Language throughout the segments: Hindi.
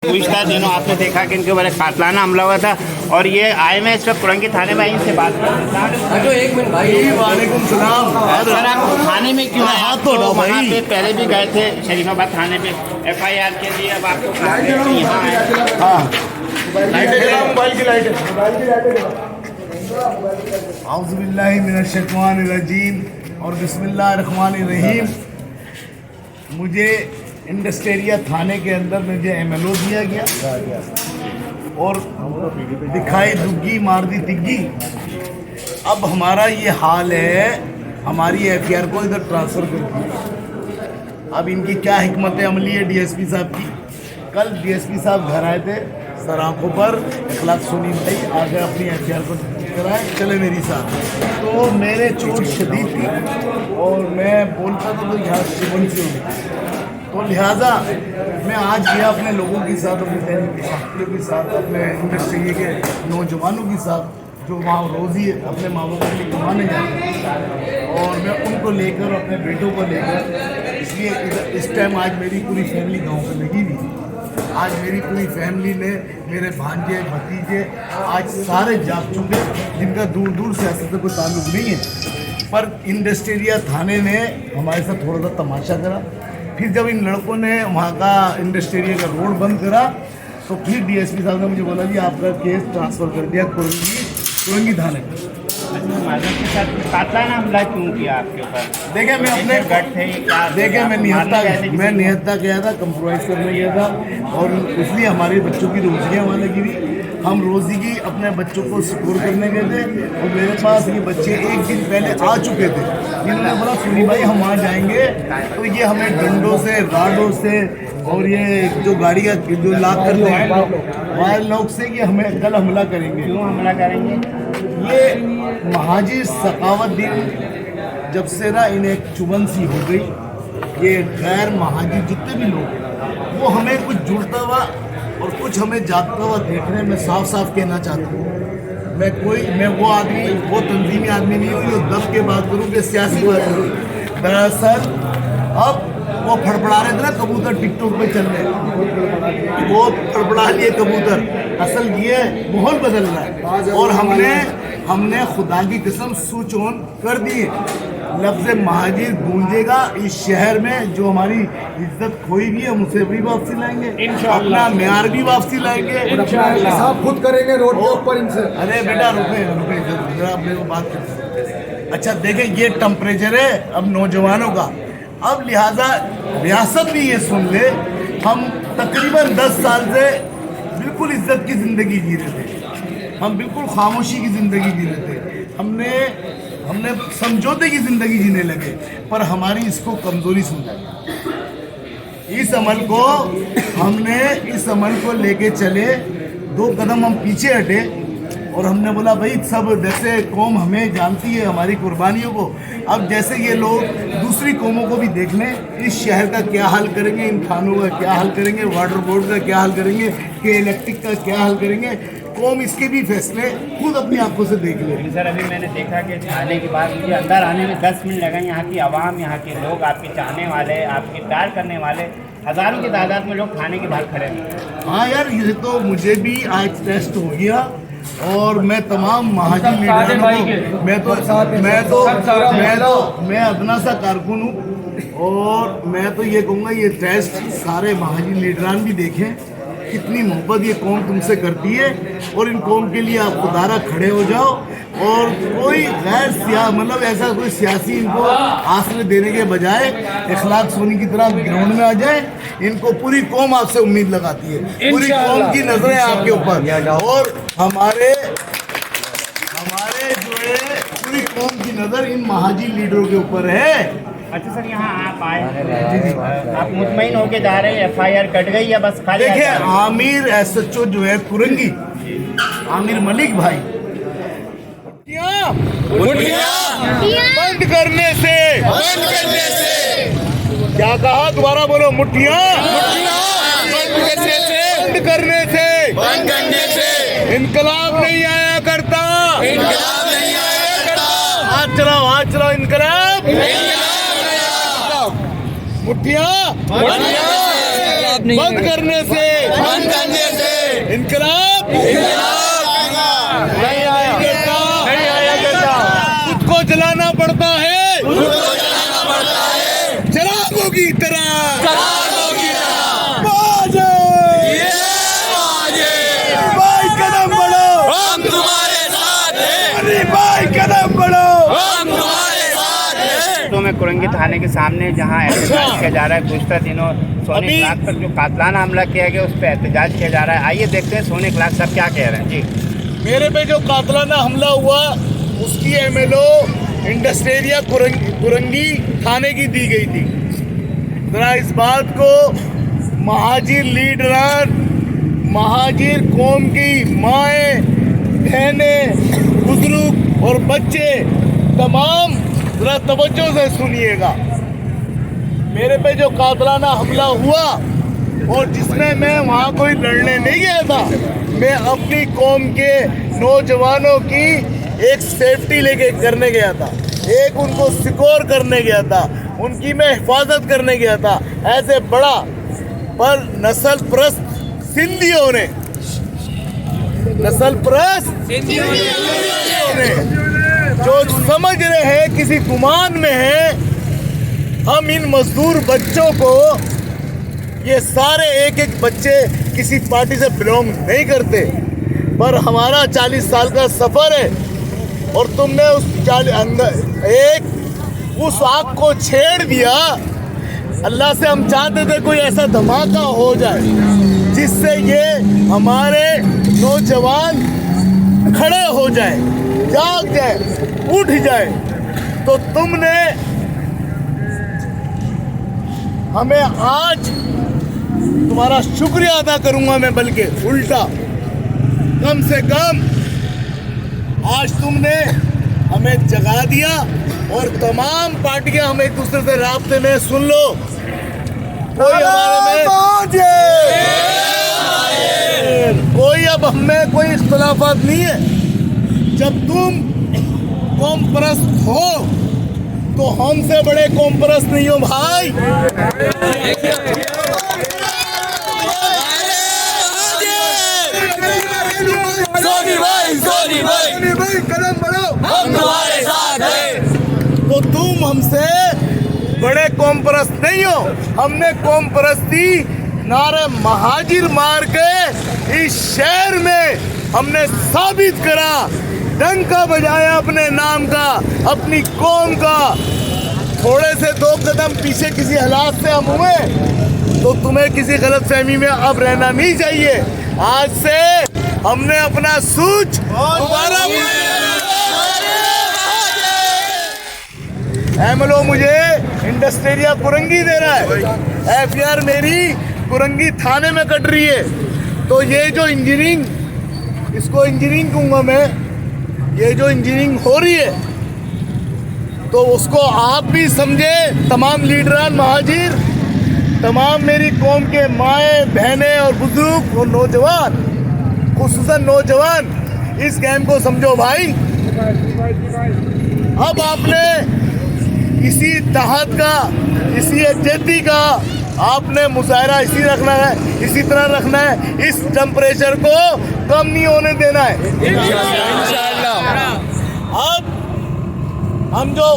पिछला दिनों आपने देखा कि इनके ऊपर कातलाना हमला हुआ था और ये आए में इस वक्त कुरंगी थाने में इनसे बात कर। एक मिनट भाई। वालेकुम सलाम। सर आप थाने में क्यों आए? आप तो वहाँ पे पहले भी गए थे शरीफाबाद थाने पे FIR के लिए, अब आपको कहा गया कि यहाँ आए। हाँ मोबाइल की लाइट आउज़ुबिल्लाहि मिनश्शैतानिर्रजीम और बिस्मिल्लाहिर्रहमानिर्रहीम। मुझे इंडस्ट्रिया थाने के अंदर मुझे MLO दिया गया और दिखाई दुग्गी मार दी तिग्गी। अब हमारा ये हाल है, हमारी FIR को इधर ट्रांसफ़र कर दिया। अब इनकी क्या हिकमत अमली है DSP साहब की। कल DSP साहब घर आए थे सर आँखों पर, इखलाक सोनी भाई आ गए अपनी FIR को कराए, चले मेरी साथ। तो मेरे चोट शदीद थी और मैं बोलता था तो यहाँ शिवन से होगी, तो लिहाजा मैं आज गया अपने लोगों के साथ, अपने दैनिक साथियों के साथ, अपने इंडस्ट्री के नौजवानों के साथ जो वहाँ रोज़ी अपने माँ बाप के लिए कमाने जाते हैं, और मैं उनको लेकर अपने बेटों को लेकर, इसलिए इस टाइम आज मेरी पूरी फैमिली गाँव में लगी हुई। आज मेरी पूरी फैमिली ने, मेरे भांजे भतीजे आज सारे जाग चुके, जिनका दूर दूर से ऐसे कोई ताल्लुक नहीं है, पर इंडस्ट्रिया थाने ने हमारे साथ थोड़ा सा तमाशा करा। फिर जब इन लड़कों ने वहाँ का इंडस्ट्रिया का रोड बंद करा तो फिर DSP साहब ने मुझे बोला जी आपका केस ट्रांसफ़र कर दिया कुरंगी थाने में। के साथ कातलाना हमला क्यों किया आपके ऊपर? देखिए मैं अपने देखिए मैं निहत्ता गया था, कंप्रोमाइज़ करने गया था, और इसलिए हमारे बच्चों की रोजियाँ वहाँ लगी हुई। हम रोज़ी की अपने बच्चों को सिक्योर करने गए थे और मेरे पास ये बच्चे एक दिन पहले आ चुके थे। इन्होंने बोला सुनी भाई हम वहाँ जाएंगे तो ये हमें डंडों से, राडों से और ये जो गाड़ियाँ जो लाक करते हैं वायर लॉक से ये हमें कल हमला करेंगे। क्यों हमला करेंगे? ये महाजी सकावतदीन जब से ना इन्हें चुभन सी हो गई, ये गैर महाजी जितने भी लोग वो हमें कुछ जुड़ता हुआ और कुछ हमें जागता हुआ देखने में साफ साफ कहना चाहता हूँ। मैं वो आदमी, वो तंजीमी आदमी नहीं हूँ जो दब के बात करूँ कि सियासी बात करूँ। दरअसल अब वो फड़फड़ा रहे थे ना कबूतर टिकटॉक पे चल रहे, वो फड़फड़ा लिए कबूतर। असल ये माहौल बदल रहा है और हमने खुदा की कसम स्विच ऑन कर दिए। लफ्ज़ महाजिर गूंजेगा इस शहर में, जो हमारी इज्जत खोई भी है हम उसे भी वापसी लाएंगे, अपना म्यार भी वापसी लाएंगे, साहब खुद करेंगे रोड के ऊपर इनसे। अरे बेटा रुके जरा मेरे को बात करते। अच्छा देखें ये टेम्परेचर है अब नौजवानों का। अब लिहाजा रियासत भी ये सुन ले, हम तकरीबन 10 साल से बिल्कुल इज्जत की ज़िंदगी जी रहे थे, हम बिल्कुल खामोशी की ज़िंदगी जी रहे थे, हमने समझौते की ज़िंदगी जीने लगे, पर हमारी इसको कमज़ोरी सुनी। इस अमल को लेके चले, 2 कदम हम पीछे हटे और हमने बोला भाई सब जैसे कौम हमें जानती है हमारी कुर्बानियों को, अब जैसे ये लोग दूसरी कौमों को भी देख लें, इस शहर का क्या हाल करेंगे, इन थानों का क्या हाल करेंगे, वाटर बोर्ड का क्या हाल करेंगे, के इलेक्ट्रिक का क्या हाल करेंगे, कौम इसके भी फैसले खुद अपनी आंखों से देख ले। सर अभी मैंने देखा कि थाने के बाद मुझे अंदर आने में 10 मिनट लगा। यहाँ की आवाम, यहाँ के लोग, आपके चाहने वाले, आपके प्यार करने वाले हज़ारों की तादाद में लोग थाने के बाहर खड़े हैं। हाँ यार ये तो मुझे भी आज टेस्ट हो गया और मैं तमाम महाजी लीडरों को मैं अपना सा कारकुन हूँ और मैं तो ये कहूँगा ये टेस्ट सारे महाजी लीडरान भी देखें कितनी मोहब्बत ये कौम तुमसे करती है, और इन कौम के लिए आप खुदारा खड़े हो जाओ और कोई गैर मतलब ऐसा कोई सियासी इनको आसरे देने के बजाय इखलाक सोनी की तरह ग्राउंड में आ जाए। इनको पूरी कौम आपसे उम्मीद लगाती है, पूरी कौम की नजरें आपके ऊपर, और हमारे जो है पूरी कौम की नज़र इन महाजी लीडरों के ऊपर है। अच्छा सर यहाँ आप आए, आप मुतमईन होके जा रहे हैं, FIR कट गई या बस खाली? देखिए आमिर SHO जो है कुरंगी, आमिर मलिक भाई, बंद करने से क्या कहा, दोबारा बोलो, मुठ्ठियां बंद करने से इनकलाब नहीं आया करता, हाथ चलाओ इनकलाब, मुठ्ठियां बंद करने से की तरह भाई कदम बढ़ो, हम तुम्हारे साथ हैं, अली भाई कदम बढ़ो। हम तुम्हारे साथ हैं। तो में कुरंगी थाने के सामने जहां एहतजाज किया जा रहा है, गुज़श्ता दिनों सोने क्लाक पर जो कातलाना हमला किया गया उस पर एहतजाज किया जा रहा है। आइए देखते हैं सोने क्लाक साहब क्या कह रहे हैं। जी, मेरे पे जो कातलाना हमला हुआ उसकी एमएलओ इंडस्ट्रिया कुरंगी थाने की दी गई थी। जरा इस बात को महाजिर लीडरान, महाजिर कौम की माएँ बहनें, बुजुर्ग और बच्चे तमाम जरा तवज्जो से सुनिएगा। मेरे पे जो कातलाना हमला हुआ और जिसमें मैं वहाँ कोई लड़ने नहीं गया था, मैं अपनी कौम के नौजवानों की एक सेफ्टी लेके करने गया था, एक उनको सिक्योर करने गया था, उनकी मैं हिफाजत करने गया था। ऐसे बड़ा पर नस्ल परस्त सिंधियों ने, नस्ल परस्त सिंधियों ने जो समझ रहे हैं किसी गुमान में है, हम इन मजदूर बच्चों को, ये सारे एक एक बच्चे किसी पार्टी से बिलोंग नहीं करते, पर हमारा 40 साल का सफ़र है और तुमने उस आग को छेड़ दिया। अल्लाह से हम चाहते थे कोई ऐसा धमाका हो जाए जिससे ये हमारे नौजवान खड़े हो जाए, जाग जाए, उठ जाए। तो तुमने हमें आज, तुम्हारा शुक्रिया अदा करूंगा मैं, बल्कि उल्टा, कम से कम आज तुमने हमें जगा दिया और तमाम पार्टियां हम एक दूसरे से राब्ते में। सुन लो, कोई हमारे में कोई अब हमें कोई इख्तलाफात नहीं है। जब तुम कौम परस्त हो तो हमसे बड़े कौम परस्त नहीं हो भाई। सोनी भाई कदम बढ़ो, हम तुम्हारे साथ हैं। तो तुम हमसे बड़े कौम परस्त नहीं हो। हमने कौम परस्ती नारे महाजिर मार के इस शहर में हमने साबित करा, डंका बजाया अपने नाम का, अपनी कौम का। थोड़े से 2 कदम पीछे किसी हालात से हम हुए तो तुम्हें किसी गलतफहमी में अब रहना नहीं चाहिए। आज से हमने अपना सूझ दोबारा, एमएलओ मुझे इंडस्ट्रिया कुरंगी दे रहा है, एफआईआर मेरी कुरंगी थाने में कट रही है। तो ये जो इंजीनियरिंग, इसको इंजीनियरिंग कहूँगा मैं, ये जो इंजीनियरिंग हो रही है तो उसको आप भी समझे, तमाम लीडरान महाजिर, तमाम मेरी कौम के माएँ बहनें और बुजुर्ग और नौजवान, खुसूसन नौजवान, इस गेम को समझो भाई। अब आपने इसी तहत का, इसी यकजहती का आपने मुजाहरा इसी रखना है, इसी तरह रखना है। इस टेम्परेचर को कम नहीं होने देना है इंशाअल्लाह। अब हम जो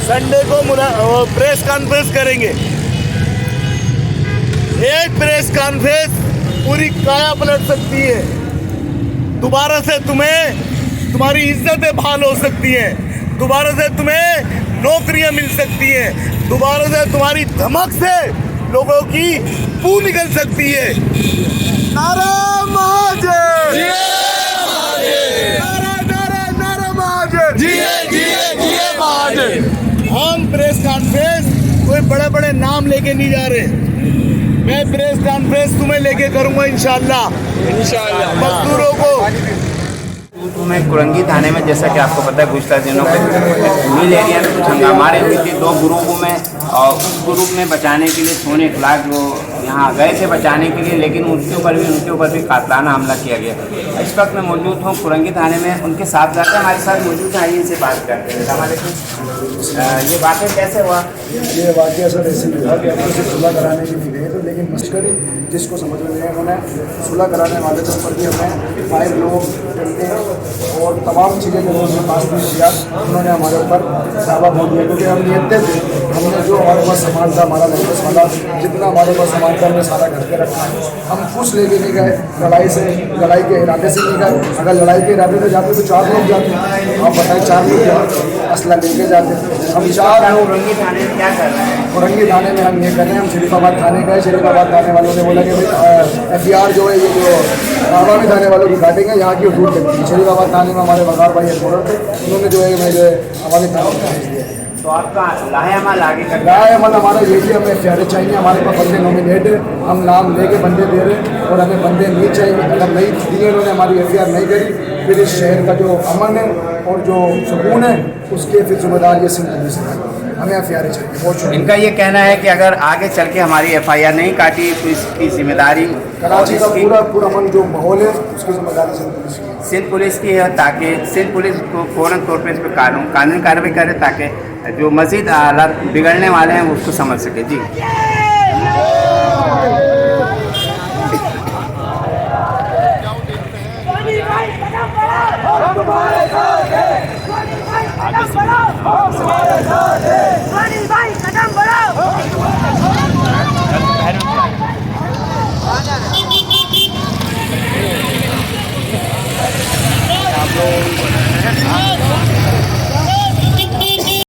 संडे को प्रेस कॉन्फ्रेंस करेंगे, एक प्रेस कॉन्फ्रेंस पूरी काया पलट सकती है। दोबारा से तुम्हें तुम्हारी इज्जतें बहाल हो सकती हैं, दोबारा से तुम्हें नौकरियां मिल सकती हैं, दोबारा से तुम्हारी धमक से लोगों की पू निकल सकती है। नारा महाजन, नारा महाजन, हम प्रेस कॉन्फ्रेंस कोई बड़े बड़े नाम लेके नहीं जा रहे। मैं प्रेस कॉन्फ्रेंस तुम्हें लेके करूंगा इंशाल्लाह मजदूरों को। तो मैं कुरंगी थाने में, जैसा कि आपको पता है, गुज़श्ता दिनों में मिल एरिया में कुछ हंगामारे हुई थी 2 ग्रुपों में, और उस ग्रुप में बचाने के लिए सोने क्लाक जो यहाँ गए थे बचाने के लिए, लेकिन उनके ऊपर भी कातलाना हमला किया गया। इस वक्त मैं मौजूद हूँ कुरंगी थाने में, उनके साथ जाकर हमारे साथ मौजूद हैं, आइए इनसे बात करते हैं। ये वाक़या कैसे हुआ? ये वाक़या सर ऐसे ही हुआ कि हम उसे सुलह कराने के लिए गए थे, लेकिन मस्करी जिसको समझ में नहीं आया, उन्होंने सुलह कराने वाले के ऊपर भी हमें 5 लोग डंडे और तमाम चीज़ें जो उन्होंने पास नहीं किया, उन्होंने हमारे ऊपर दावा बोल दिया, क्योंकि हम नियत थे हमने जो हमारे पास सामान था, हमारा नेकलेस वाला जितना हमारे पास सामान था हमने सारा घर पे रखा है। हम कुछ लेके नहीं गए, लड़ाई के इरादे से नहीं गए। अगर लड़ाई के इरादे से जाते तो 4 लोग जाते, आप बताएं 4 लोग जाते, असला लेके जाते। हम 4 लोग औरंगी थाने में क्या कर रहे हैं? औरंगी थाने में हम ये कर रहे हैं, हम शरीफाबाद थाने गए। शरीफाबाद थाने वालों ने बोला कि भाई FIR जो है ये जो आवामी थाने वालों की काटेंगे, यहाँ की हदूद करेंगे। शरीफाबाद थाने में हमारे वकार भाई एडवोकेट थे, उन्होंने जो है मैं जो आवामी थाने में भेज दिया। तो आपका लाहेअमल आगे कर राय अमल हमारा ये भी हमें FIR चाहिए, हमारे पास बंदे नॉमिनेट है, हम नाम लेके बंदे दे रहे हैं और हमें बंदे नहीं चाहिए। अगर नहीं दिए उन्होंने हमारी FIR नहीं करी, फिर इस शहर का जो अमन है और जो सुकून है उसके फिर जिम्मेदार ये सिंध पुलिस है। हमें FIR चाहिए, बहुत शुक्रिया। इनका ये कहना है कि अगर आगे चल के हमारी FIR नहीं काटी तो इसकी जिम्मेदारी कराची का पूरा अमन जो माहौल है उसकी जिम्मेदारी सिंध पुलिस की है। सिंध पुलिस की है, ताकि सिंध पुलिस को फौरन तौर पर इस पर कानूनी कार्रवाई करे, ताकि जो मज़ीद हालात बिगड़ने वाले हैं वो उसको समझ सके। जी तुम्हारे साथ हैं।